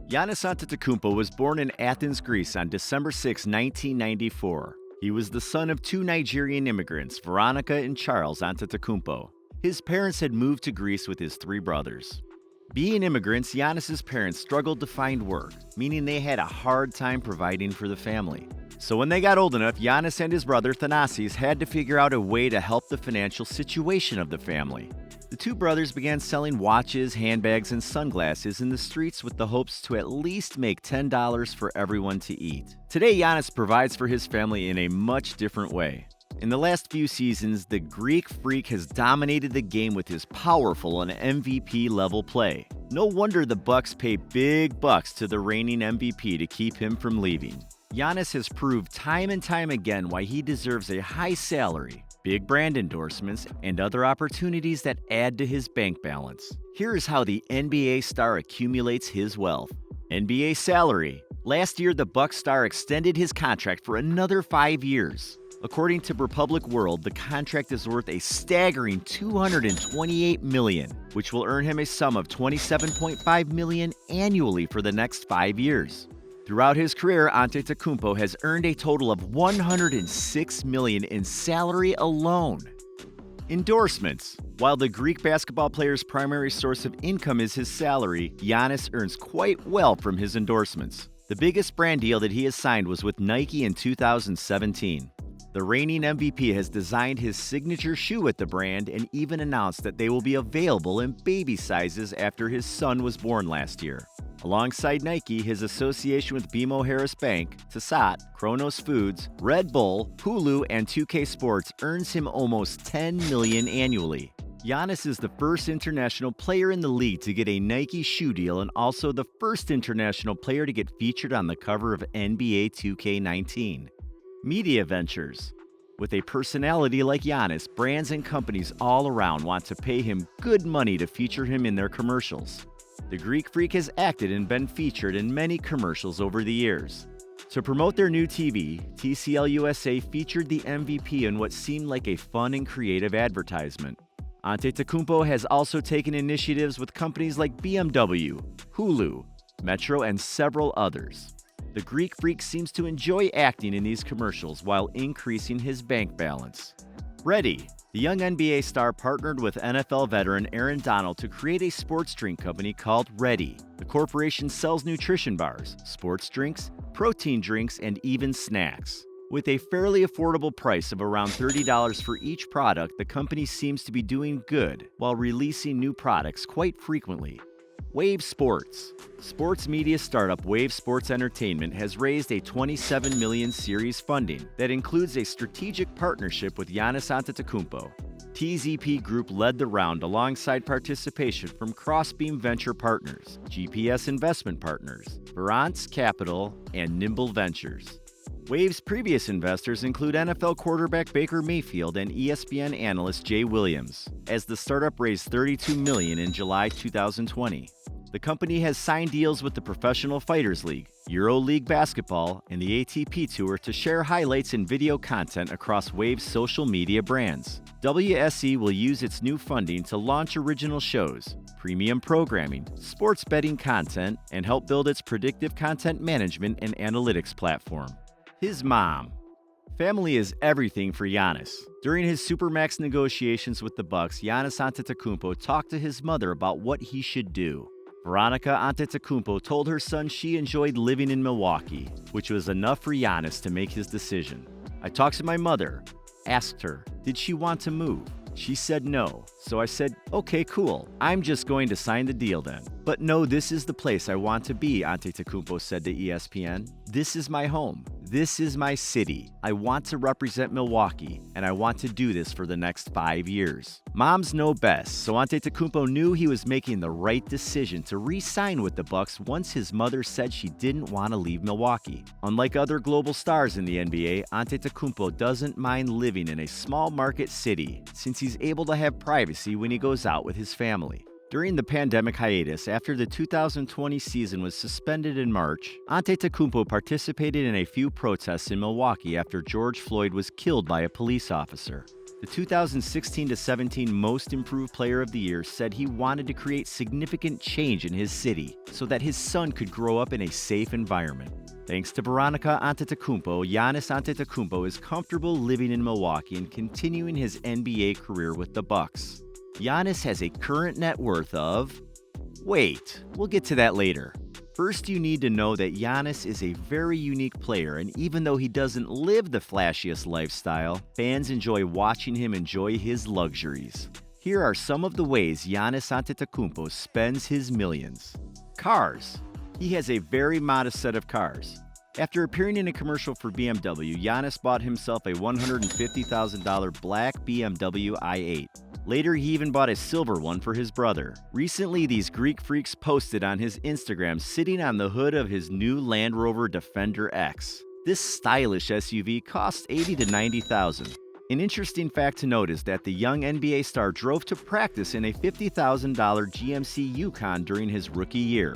Giannis Antetokounmpo was born in Athens, Greece on December 6, 1994. He was the son of two Nigerian immigrants, Veronica and Charles Antetokounmpo. His parents had moved to Greece with his three brothers. Being immigrants, Giannis's parents struggled to find work, meaning they had a hard time providing for the family. So when they got old enough, Giannis and his brother Thanasis had to figure out a way to help the financial situation of the family. The two brothers began selling watches, handbags, and sunglasses in the streets with the hopes to at least make $10 for everyone to eat. Today, Giannis provides for his family in a much different way. In the last few seasons, the Greek Freak has dominated the game with his powerful and MVP-level play. No wonder the Bucks pay big bucks to the reigning MVP to keep him from leaving. Giannis has proved time and time again why he deserves a high salary, big brand endorsements, and other opportunities that add to his bank balance. Here is how the NBA star accumulates his wealth. NBA salary. Last year, the Bucks star extended his contract for another 5 years. According to Republic World, the contract is worth a staggering $228 million, which will earn him a sum of $27.5 million annually for the next 5 years. Throughout his career, Antetokounmpo has earned a total of $106 million in salary alone. Endorsements. While the Greek basketball player's primary source of income is his salary, Giannis earns quite well from his endorsements. The biggest brand deal that he has signed was with Nike in 2017. The reigning MVP has designed his signature shoe with the brand and even announced that they will be available in baby sizes after his son was born last year. Alongside Nike, his association with BMO Harris Bank, Tassat, Kronos Foods, Red Bull, Hulu, and 2K Sports earns him almost $10 million annually. Giannis is the first international player in the league to get a Nike shoe deal and also the first international player to get featured on the cover of NBA 2K19. Media ventures. With a personality like Giannis, brands and companies all around want to pay him good money to feature him in their commercials. The Greek Freak has acted and been featured in many commercials over the years. To promote their new TV, TCL USA featured the MVP in what seemed like a fun and creative advertisement. Antetokounmpo has also taken initiatives with companies like BMW, Hulu, Metro, and several others. The Greek Freak seems to enjoy acting in these commercials while increasing his bank balance. Ready. The young NBA star partnered with NFL veteran Aaron Donald to create a sports drink company called Ready. The corporation sells nutrition bars, sports drinks, protein drinks, and even snacks. With a fairly affordable price of around $30 for each product, the company seems to be doing good while releasing new products quite frequently. Wave Sports. Sports media startup Wave Sports Entertainment has raised a $27 million series funding that includes a strategic partnership with Giannis Antetokounmpo. TZP Group led the round alongside participation from Crossbeam Venture Partners, GPS Investment Partners, Verance Capital, and Nimble Ventures. Wave's previous investors include NFL quarterback Baker Mayfield and ESPN analyst Jay Williams, as the startup raised $32 million in July 2020. The company has signed deals with the Professional Fighters League, EuroLeague Basketball, and the ATP Tour to share highlights and video content across Wave's social media brands. WSE will use its new funding to launch original shows, premium programming, sports betting content, and help build its predictive content management and analytics platform. His mom. Family is everything for Giannis. During his Supermax negotiations with the Bucks, Giannis Antetokounmpo talked to his mother about what he should do. Veronica Antetokounmpo told her son she enjoyed living in Milwaukee, which was enough for Giannis to make his decision. I talked to my mother, asked her, did she want to move? She said no, so I said, okay, cool. I'm just going to sign the deal then. But no, this is the place I want to be, Antetokounmpo said to ESPN. This is my home. This is my city. I want to represent Milwaukee, and I want to do this for the next 5 years. Moms know best, so Antetokounmpo knew he was making the right decision to re-sign with the Bucks once his mother said she didn't want to leave Milwaukee. Unlike other global stars in the NBA, Antetokounmpo doesn't mind living in a small market city since he's able to have privacy when he goes out with his family. During the pandemic hiatus, after the 2020 season was suspended in March, Antetokounmpo participated in a few protests in Milwaukee after George Floyd was killed by a police officer. The 2016-17 Most Improved Player of the Year said he wanted to create significant change in his city so that his son could grow up in a safe environment. Thanks to Veronica Antetokounmpo, Giannis Antetokounmpo is comfortable living in Milwaukee and continuing his NBA career with the Bucks. Giannis has a current net worth of... Wait, we'll get to that later. First, you need to know that Giannis is a very unique player, and even though he doesn't live the flashiest lifestyle, fans enjoy watching him enjoy his luxuries. Here are some of the ways Giannis Antetokounmpo spends his millions. Cars. He has a very modest set of cars. After appearing in a commercial for BMW, Giannis bought himself a $150,000 black BMW i8. Later, he even bought a silver one for his brother. Recently, these Greek freaks posted on his Instagram sitting on the hood of his new Land Rover Defender X. This stylish SUV costs $80,000 to $90,000. An interesting fact to note is that the young NBA star drove to practice in a $50,000 GMC Yukon during his rookie year.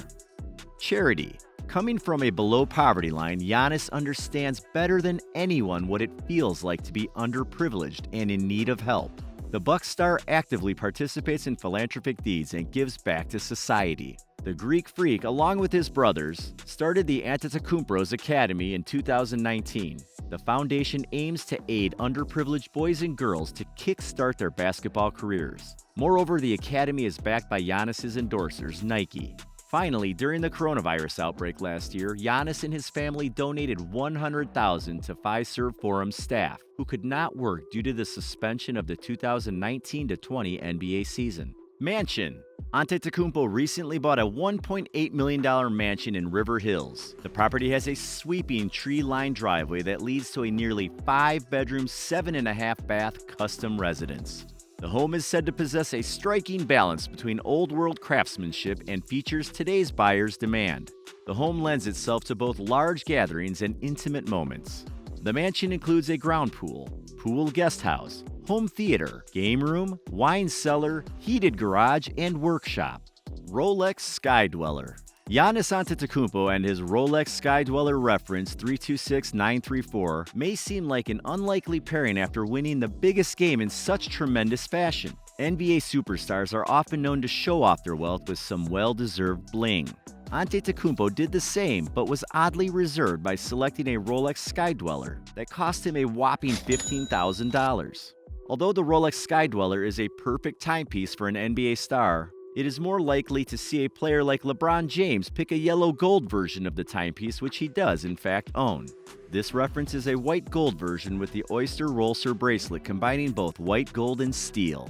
Charity. Coming from a below-poverty line, Giannis understands better than anyone what it feels like to be underprivileged and in need of help. The Bucks star actively participates in philanthropic deeds and gives back to society. The Greek freak, along with his brothers, started the Antetokounmpo's Academy in 2019. The foundation aims to aid underprivileged boys and girls to kickstart their basketball careers. Moreover, the Academy is backed by Giannis's endorsers, Nike. Finally, during the coronavirus outbreak last year, Giannis and his family donated $100,000 to Fiserv Forum staff who could not work due to the suspension of the 2019-20 NBA season. Mansion. Antetokounmpo recently bought a $1.8 million mansion in River Hills. The property has a sweeping tree-lined driveway that leads to a nearly 5-bedroom, 7.5-bath custom residence. The home is said to possess a striking balance between old-world craftsmanship and features today's buyers' demand. The home lends itself to both large gatherings and intimate moments. The mansion includes a ground pool, pool guest house, home theater, game room, wine cellar, heated garage, and workshop. Rolex Sky Dweller. Giannis Antetokounmpo and his Rolex Sky Dweller reference 326934 may seem like an unlikely pairing after winning the biggest game in such tremendous fashion. NBA superstars are often known to show off their wealth with some well-deserved bling. Antetokounmpo did the same, but was oddly reserved by selecting a Rolex Sky Dweller that cost him a whopping $15,000. Although the Rolex Sky Dweller is a perfect timepiece for an NBA star, it is more likely to see a player like LeBron James pick a yellow-gold version of the timepiece, which he does in fact own. This reference is a white-gold version with the Oyster Rolser bracelet combining both white gold and steel.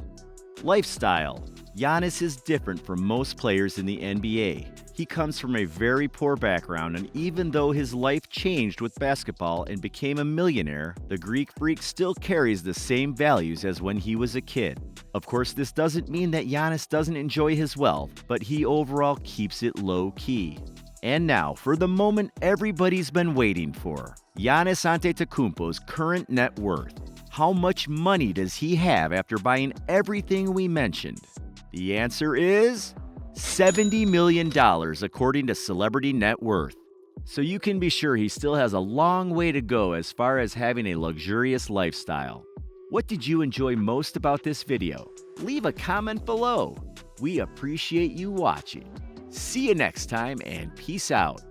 Lifestyle. Giannis is different from most players in the NBA. He comes from a very poor background, and even though his life changed with basketball and became a millionaire, the Greek freak still carries the same values as when he was a kid. Of course, this doesn't mean that Giannis doesn't enjoy his wealth, but he overall keeps it low-key. And now, for the moment everybody's been waiting for, Giannis Antetokounmpo's current net worth. How much money does he have after buying everything we mentioned? The answer is $70 million according to Celebrity Net Worth. So you can be sure he still has a long way to go as far as having a luxurious lifestyle. What did you enjoy most about this video? Leave a comment below. We appreciate you watching. See you next time and peace out.